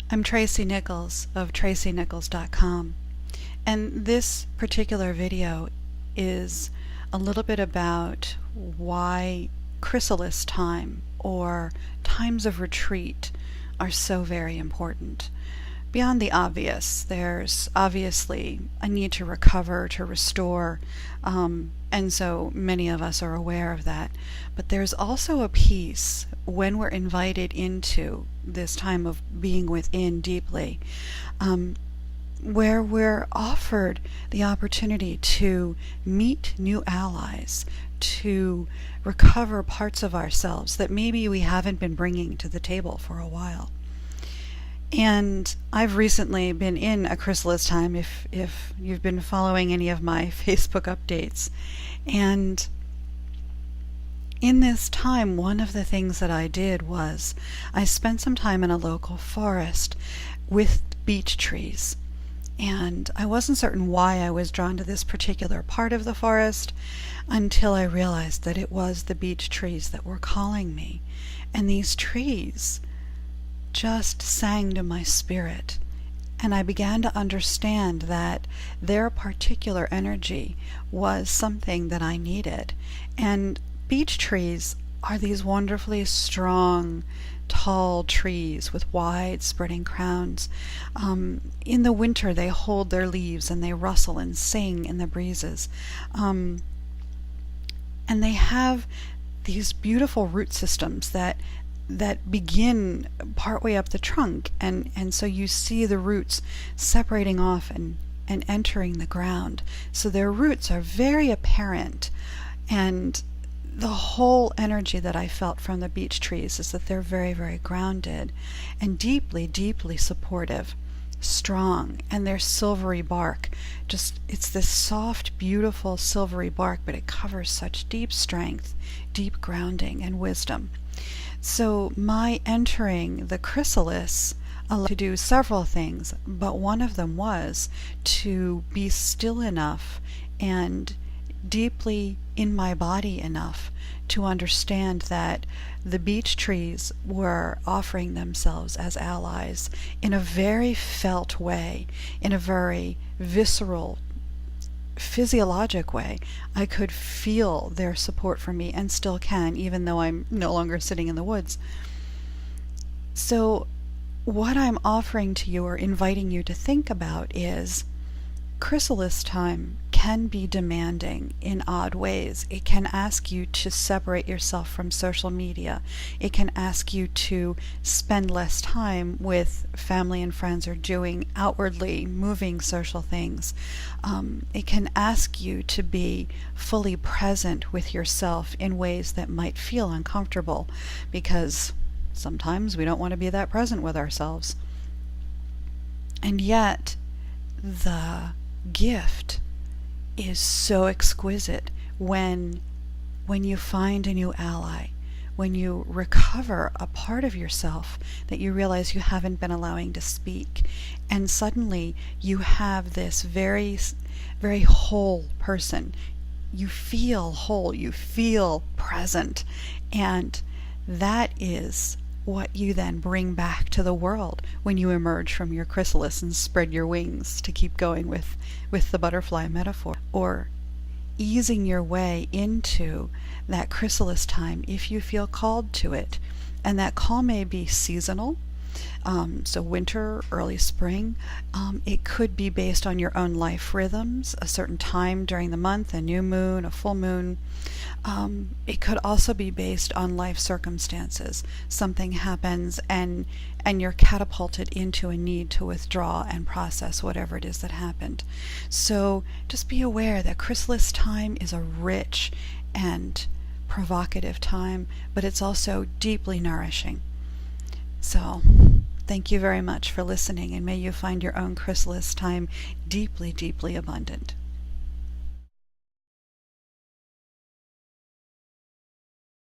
I'm Tracie Nichols of tracienichols.com, and this particular video is a little bit about why chrysalis time or times of retreat are so very important. Beyond the obvious, there's obviously a need to recover, to restore, and so many of us are aware of that. But there's also a piece when we're invited into this time of being within deeply, where we're offered the opportunity to meet new allies, to recover parts of ourselves that maybe we haven't been bringing to the table for a while. And I've recently been in a chrysalis time, if you've been following any of my Facebook updates. And in this time, one of the things that I did was I spent some time in a local forest with beech trees. And I wasn't certain why I was drawn to this particular part of the forest until I realized that it was the beech trees that were calling me. And these trees just sang to my spirit, and I began to understand that their particular energy was something that I needed. And beech trees are these wonderfully strong, tall trees with wide spreading crowns. In the winter they hold their leaves and they rustle and sing in the breezes, and they have these beautiful root systems that begin partway up the trunk, and so you see the roots separating off and entering the ground. So their roots are very apparent, and the whole energy that I felt from the beech trees is that they're very, very grounded and deeply, deeply supportive, strong, and their silvery bark, it's this soft, beautiful silvery bark, but it covers such deep strength, deep grounding and wisdom. So my entering the chrysalis allowed to do several things, but one of them was to be still enough and deeply in my body enough to understand that the beech trees were offering themselves as allies in a very felt way, in a very visceral, physiologic way. I could feel their support for me, and still can, even though I'm no longer sitting in the woods. So what I'm offering to you, or inviting you to think about, is chrysalis time can be demanding in odd ways. It can ask you to separate yourself from social media. It can ask you to spend less time with family and friends or doing outwardly moving social things. It can ask you to be fully present with yourself in ways that might feel uncomfortable, because sometimes we don't want to be that present with ourselves. And yet the gift is so exquisite when you find a new ally, when you recover a part of yourself that you realize you haven't been allowing to speak, and suddenly you have this very, very whole person. You feel whole, you feel present, and that is what you then bring back to the world when you emerge from your chrysalis and spread your wings, to keep going with the butterfly metaphor, or easing your way into that chrysalis time if you feel called to it. And that call may be seasonal, so winter, early spring. It could be based on your own life rhythms, a certain time during the month, a new moon, a full moon. It could also be based on life circumstances. Something happens and you're catapulted into a need to withdraw and process whatever it is that happened. So just be aware that chrysalis time is a rich and provocative time, but it's also deeply nourishing. So thank you very much for listening, and may you find your own chrysalis time deeply, deeply abundant.